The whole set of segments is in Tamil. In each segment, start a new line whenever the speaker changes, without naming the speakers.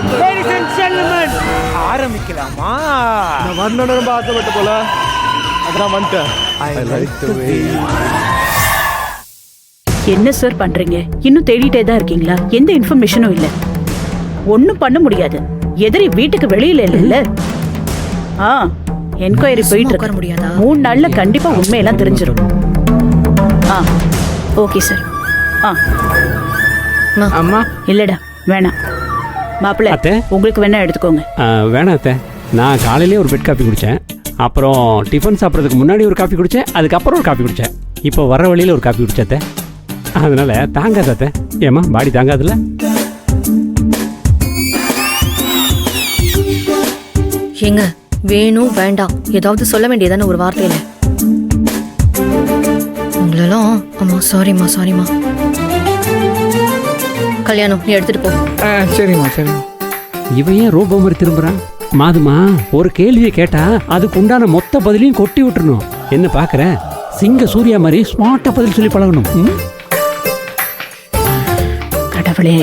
Ladies and gentlemen, ஆரம்பிக்கலாமா?
நான் வரணும்னு ரொம்ப ஆசைப்பட்ட போல அதான் வந்துட்டேன். I like the way.
என்ன சார் பண்றீங்க? இன்னும் தேடிட்டே தான் இருக்கீங்களா? எந்த இன்ஃபர்மேஷனும் இல்ல. ஒண்ணும் பண்ண முடியாது. எதிரி வீட்டுக்கு வெளியில இல்ல. என்கொயரி போயிட்டு இருக்கு. 3 நாள்ல கண்டிப்பா உண்மையெல்லாம் தெரிஞ்சிடும். Okay sir.
அம்மா
இல்லடா வேணாம். மாப்பிள்ளை உங்களுக்கு வேணா எடுத்துக்கோங்க.
வேணாம் அத்தை, நான் காலையிலேயே ஒரு பெட் காஃபி குடித்தேன், அப்புறம் டிஃபன் சாப்பிட்றதுக்கு முன்னாடி ஒரு காஃபி குடித்தேன், அதுக்கப்புறம் ஒரு காஃபி குடித்தேன், இப்போ வர வழியில் ஒரு காஃபி குடித்தேன் அத்தை. அதனால தாங்காத அத்தை. ஏம்மா பாடி தாங்காதுல்ல?
ஏங்க வேணும் வேண்டாம் ஏதாவது சொல்ல வேண்டியதானே ஒரு வார்த்தையில. உங்களெல்லாம் அம்மா சாரிம்மா. கல்யாணம் நீ எடுத்துட்டு போ.
சரிம்மா சரிம்மா.
இவன் ஏன் ரூபா மாதிரி திரும்புறான்? மாதுமா, ஒரு கேள்வியை கேட்டா அதுக்கு உண்டான மொத்த பதிலையும் கொட்டி விட்டுறணும். என்ன பாக்குற? சிங்க சூர்யா மாதிரி ஸ்மார்ட்டா பதில் சொல்லி பழகணும்.
கடவுளே,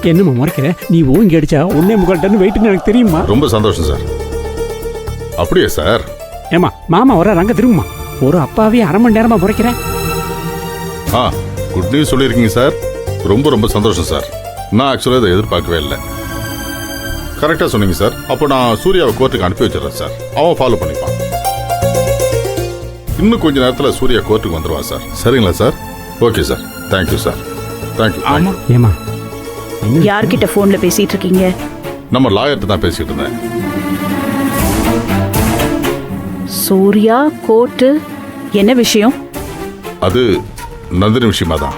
என்னம்மா முறைக்கிற? நீ ஓங்கி அடிச்சா 1.25 டன் வெயிட்னு எனக்கு தெரியுமா?
ரொம்ப சந்தோஷம் சார். அப்படியே சார்.
ஏமா மாமா வர ரங்க திரும்புமா? ஒரு அப்பாவே 1/2 மணி நேரமா முறைக்கிறேன்.
குட் நியூஸ் சொல்லியிருக்கீங்க சார். ரொம்ப ரொம்ப சந்தோஷம் சார். நான் ஆக்சுவலாக இதை எதிர்பார்க்கவே இல்லை. கரெக்டாக சொன்னீங்க சார். அப்போ நான் சூர்யாவை கோர்ட்டுக்கு அனுப்பி வச்சிடறேன் சார். அவன் ஃபாலோ பண்ணிப்பான். இன்னும் கொஞ்ச நேரத்தில் சூர்யா கோர்ட்டுக்கு வந்துடுவான் சார். சரிங்களா sir? Okay sir. Thank you sir. Thank you.
ஏமா
யார்கிட்ட போன்ல பேசிட்டு இருக்கீங்க?
நம்ம லாயர்கிட்ட தான் பேசிட்டு இருந்தேன்.
சூர்யா கோர்ட்டு என்ன விஷயம்?
அது நந்தினி விஷயமா தான்.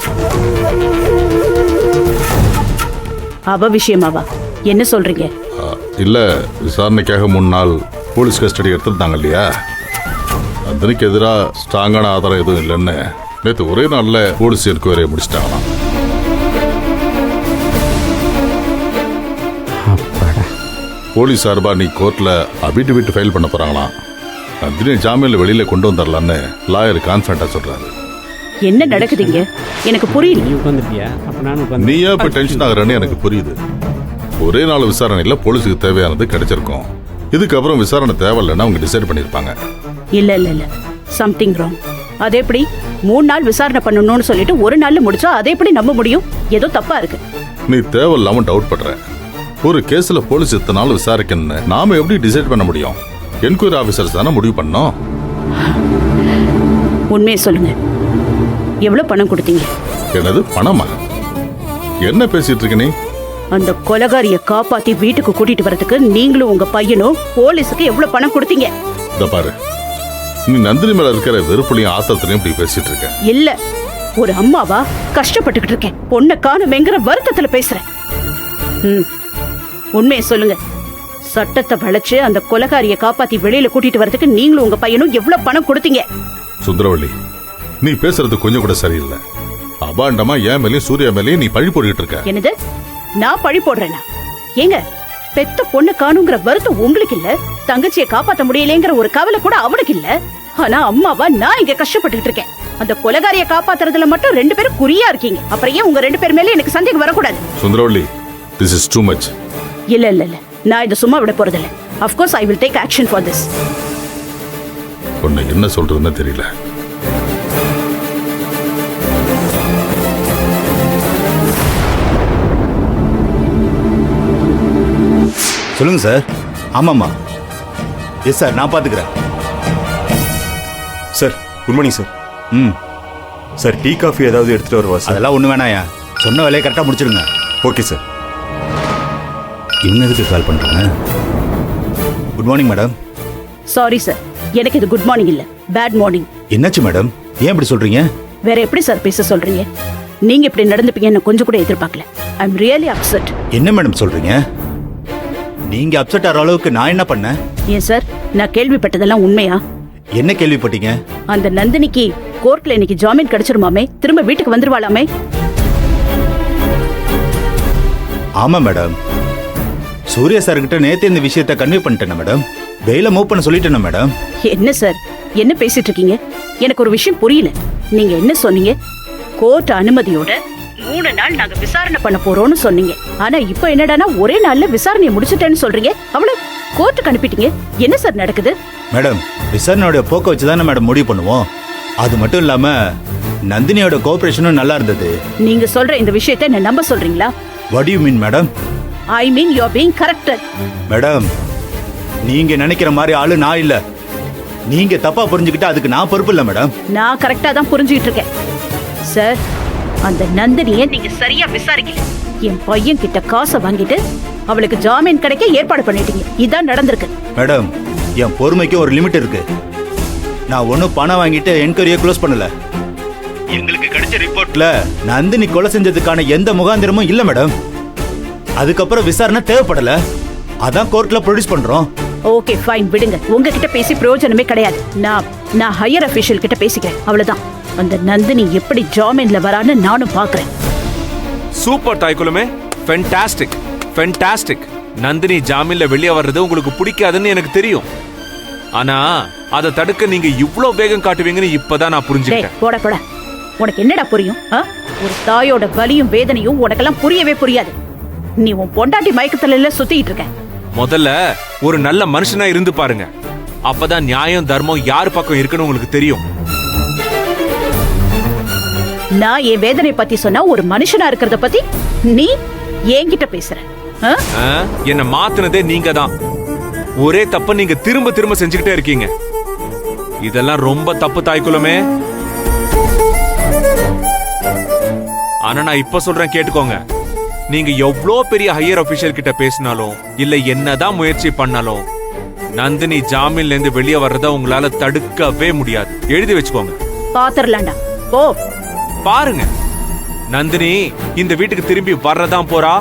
அவ விஷயமாவா? என்ன சொல்றீங்க?
இல்ல, விசாரணைக்காக 3 நாள் போலீஸ் கஸ்டடி எடுத்துட்டாங்க இல்லையா? நந்தினிக்கு எதிராக ஸ்ட்ராங்கான ஆதாரம் எதுவும் இல்லைன்னு நேற்று ஒரே நாள்ல போலீஸ் என்கொயரியை முடிச்சிட்டாங்களாம். போலீஸ் சார்பா நீ கோர்ட்ல அபிடவிட் ஃபைல் பண்ண போறாங்களாம். நந்தினி ஜாமீன்ல வெளியில கொண்டு வந்துடலான்னு லாயர் கான்ஃபிடண்டா சொல்றாரு.
என்ன நடக்குதுங்க? எனக்கு புரியல.
நீயா இப்ப டென்ஷன் ஆகுறன்னு எனக்கு புரியுது. ஒரே நாள் விசாரணையில போலீஸுக்கு தேவையானது கிடைச்சிருக்கும். இதுக்கப்புறம் விசாரணை தேவையில்லைன்னு அவங்க டிசைட் பண்ணிருப்பாங்க.
இல்ல சம்திங் ராங். அதே எப்படி 3 நாள் விசாரணை பண்ணணும்னு சொல்லிட்டு ஒரு நாள்ல முடிச்சா அதே எப்படி நம்ப முடியும்? ஏதோ தப்பா இருக்கு.
நீ தேவையில்லாம டவுட் பண்ற. ஒரு கேஸ்ல போலீஸ் இத்தனை நாள் விசாரிக்கணும்னு நாம எப்படி டிசைட் பண்ண முடியும்? என்கொயரி ஆபீசர்ஸ் தானே முடிவு பண்ணோம்.
உண்மையை சொல்லுங்க, எவ்வளவு பணம் கொடுத்தீங்க?
என்னது பணமா? என்ன பேசிட்டு இருக்க நீ?
அந்த கொலைகாரிய காப்பாத்தி வீட்டுக்கு கூட்டிட்டு வரதுக்கு நீங்களும் உங்க பையனும் போலீஸுக்கு எவ்வளவு பணம் கொடுத்தீங்க?
இத பாரு, நீ நந்தினி மேல இருக்கிற வெறுப்புலையும் ஆத்திரத்திலையும் இப்படி பேசிட்டு இருக்க.
இல்ல, ஒரு அம்மாவா கஷ்டப்பட்டுக்கிட்டு இருக்கேன். பொண்ணை காணுமேங்கிற வருத்தத்துல பேசுறேன். உண்மையை சொல்லுங்க. சட்டத்தை வளைச்சு அந்த கொலைகாரிய காப்பாத்தி வெளியில கூட்டிட்டு வரதுக்கு நீங்களும் உங்க பையனும் எவ்வளவு பணம் கொடுத்தீங்க?
சுந்தரவள்ளி, நீ பேசுறது கொஞ்சம் கூட சரியில்லை. அபாண்டமா என் மேலேயும் சூர்யா மேலேயும் நீ பழி போட்டுக்கிட்டு இருக்க.
என்னது? நான் பழி போடுறேனா? ஏங்க, பெத்த பொண்ணு காணுங்கிற வருத்தம் உங்களுக்கு இல்ல, தங்கச்சியை காப்பாத்த முடியலங்கிற ஒரு கவலை கூட அவனுக்கு இல்ல. ஆனா அம்மாவா நான் இங்க கஷ்டப்பட்டுக்கிட்டு இருக்கேன். அந்த கொலைகாரிய காப்பாத்துறதுல மட்டும் 2 பேரும் குறியா இருக்கீங்க. அப்புறம் ஏன் உங்க 2 பேர் மேல எனக்கு சந்தேகம் வரக்கூடாது?
Sundaravalli, this is too much.
இல்ல நான் இதை சும்மா விட போறதில்ல. Of course I will take action for this.
உன்னை என்ன சொல்றதுன்னு தெரியல.
சொல்லுங்க சார். ஆமாம்மா. எஸ் சார், நான் பார்த்துக்கிறேன்.
Sir good morning sir. Sir tea coffee ஏதாவது எடுத்துகிட்டு வருவா சார்?
அதெல்லாம் ஒன்றும் வேணாயா, சொன்ன வேலையை கரெக்டாக முடிச்சிருங்க.
Okay sir.
இவங்க எதுக்கு கால் பண்ணுறாங்க? Good morning madam.
Sorry sir, எனக்கு இது குட் மார்னிங் இல்ல, பேட் மார்னிங்.
என்னாச்சு மேடம், ஏன் இப்படி சொல்றீங்க?
வேற எப்படி சார் பேச சொல்றீங்க? நீங்க இப்படி நடந்துப்பீங்கன்னு கொஞ்சம் கூட எதிர்பார்க்கல. ஐ அம் ரியலி அப்செட்.
என்ன மேடம் சொல்றீங்க? நீங்க அப்செட் ஆகிற அளவுக்கு நான் என்ன பண்ணேன்?
ஏன் சார், நான் கேள்விப்பட்டதெல்லாம் உண்மையா?
என்ன கேள்விப்பட்டீங்க?
அந்த நந்தினிக்கு கோர்ட்ல இன்னைக்கு ஜாமீன் கிடைச்சிருமாமே, திரும்ப வீட்டுக்கு வந்துருவாளாமே.
ஆமா மேடம், சூர்யா சார் கிட்ட நேத்து இந்த விஷயத்தை கன்வே பண்ணிட்டேன் மேடம். வெயில மூவ் பண்ண சொல்லிட்டேன் மேடம்.
என்ன சார், என்ன பேசிட்டு இருக்கீங்க? எனக்கு ஒரு விஷயம் புரியல. நீங்க என்ன சொன்னீங்க? கோர்ட் அனுமதியோட 3 நாள் நாங்க விசாரணை பண்ண போறோம்னு சொன்னீங்க. ஆனா இப்போ என்னடானா ஒரே நாள்ல விசாரணையை முடிச்சிட்டேன்னு சொல்றீங்க. அவளை கோர்ட்டுக்கு அனுப்பிட்டீங்க. என்ன சார் நடக்குது?
மேடம், விசாரணையோட போக்க வச்சு தானே மேடம் முடிவு பண்ணுவோம். அது மட்டும் இல்லாம நந்தினியோட கோஆபரேஷனும் நல்லா இருந்தது.
நீங்க சொல்ற இந்த விஷயத்தை என்ன நம்ப சொல்றீங்களா?
What you mean madam?
I mean you are being corrected.
Madam, நீங்க நினைக்கிற மாதிரி ஆளு நான் இல்ல. நீங்க தப்பா புரிஞ்சுக்கிட்டு அதுக்கு நான் பொறுப்பு இல்ல மேடம்.
நான் கரெக்டா தான் புரிஞ்சுக்கிட்டு இருக்கேன் சார். அந்த நந்தினியை நீங்க சரியா விசாரிக்கல. என் பையன் கிட்ட காசை வாங்கிட்டு அவளுக்கு ஜாமீன் கிடைக்க ஏற்பாடு பண்ணிட்டீங்க. இதான் நடந்திருக்கு.
மேடம், என் பொறுமைக்கு ஒரு லிமிட் இருக்கு. நான் ஒன்னும் பணம் வாங்கிட்டு என்கொயரியை க்ளோஸ் பண்ணல. எங்களுக்கு கிடைச்ச ரிப்போர்ட்ல நந்தினி கொலை செஞ்சதுக்கான எந்த முகாந்திரமும் இல்ல மேடம். அதுக்கப்புறம் விசாரணை தேவைப்படல. அதான் கோர்ட்ல ப்ரொடியூஸ் பண்றோம்.
ஓகே ஃபைன், விடுங்க. உங்ககிட்ட பேசி பிரயோஜனமே கிடையாது. நான் ஹையர் அபிஷியல் கிட்ட பேசிக்கிறேன். அவ்வளவுதான். அந்த நந்தினி எப்படி ஜாமீன்ல வரான்னு நானும் பாக்குறேன்.
சூப்பர் தாய்க்குலமே, ஃபென்டாஸ்டிக் ஃபென்டாஸ்டிக். நந்தினி ஜாமீன்ல வெளியே வர்றது உங்களுக்கு பிடிக்காதுன்னு எனக்கு தெரியும். ஆனா அதை தடுக்க நீங்க இவ்ளோ வேகம் காட்டுவீங்கன்னு இப்பதான் நான் புரிஞ்சுக்கிட்டேன்.
போட போட, உனக்கு என்னடா புரியும்? ஒரு தாயோட வலியும் வேதனையும் உனக்கெல்லாம் புரியவே புரியாது. நீ உன் பொண்டாட்டி மயக்கத்துல சுத்திட்டு இருக்க.
முதல்ல ஒரு நல்ல மனுஷனா இருந்து பாருங்க. அப்பதான் நியாயம் தர்மம் யார் பக்கம் இருக்குன்னு உங்களுக்கு தெரியும்.
நான் என் வேதனை பத்தி சொன்னா ஒரு மனுஷனா இருக்கிறத பத்தி நீ என்கிட்ட பேசுற?
என்ன மாத்துனதே நீங்க தான். ஒரே தப்ப நீங்க திரும்ப திரும்ப செஞ்சுக்கிட்டே இருக்கீங்க. இதெல்லாம் ரொம்ப தப்பு தாய்க்குலமே. ஆனா நான் இப்ப சொல்றேன், கேட்டுக்கோங்க. நீங்க எவ்வளோ பெரிய ஹையர் அபிஷியல் கிட்ட பேசினாலும் இல்ல என்னதான் முயற்சி பண்ணாலும் நந்தினி ஜாமீன்ல இருந்து வெளியே வர்றத உங்களால தடுக்கவே முடியாது. எழுதி வச்சுக்கோங்க.
பாத்துறலாம்டா. போ
பாருங்க, நந்தினி இந்த வீட்டுக்கு திரும்பி வர்றதான் போறா.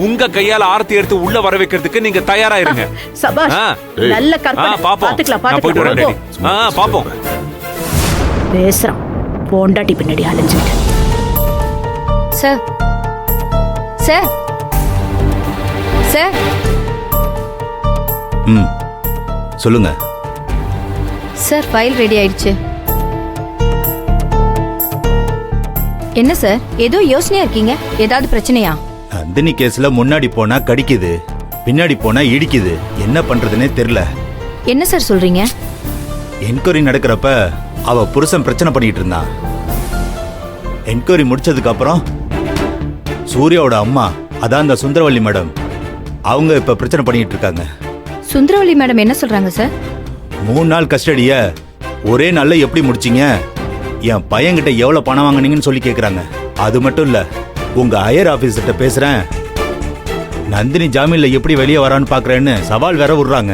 உங்க கையால ஆரத்தி எடுத்து உள்ள வர வைக்கிறதுக்கு நீங்க தயாரா இருங்க.
சபாஷ், நல்ல கற்பனை. பாத்துக்கலாம் பாத்துக்கலாம்.
பாப்போம்.
பேசுறான் பொண்டாட்டி பின்னாடி அலைஞ்சுக்கிட்டு.
Sir sir sir.
சொல்லுங்க
சார், ஃபைல் ரெடி ஆயிடுச்சு. என்ன சார், ஏதோ யோசனையா இருக்கீங்க? ஏதாவது பிரச்சனையா?
நந்தினி கேஸ்ல முன்னாடி போனா கடிக்குது, பின்னாடி போனா இடிக்குது. என்ன பண்றதுன்னே தெரியல.
என்ன சார் சொல்றீங்க?
என்கொயரி நடக்கிறப்ப அவ புருஷன் பிரச்சனை பண்ணிட்டு இருந்தான். என்கொயரி முடிச்சதுக்கு அப்புறம் சூர்யாவோட அம்மா, அதான் அந்த சுந்தரவல்லி மேடம், அவங்க இப்ப பிரச்சனை பண்ணிட்டு இருக்காங்க.
சுந்தரவல்லி மேடம் என்ன சொல்றாங்க சார்?
3 நாள் கஸ்டடிய ஒரே நாள்ல எப்படி முடிச்சீங்க, என் பையன்கிட்ட எவ்வளவு பணம் வாங்குனீங்கன்னு சொல்லி கேக்குறாங்க. அது மட்டும் இல்ல, உங்க ஹையர் ஆபீசர்கிட்ட பேசுறேன், நந்தினி ஜாமீன்ல எப்படி வெளியே வரான்னு பாக்குறேன்னு சவால் வேற விடுறாங்க.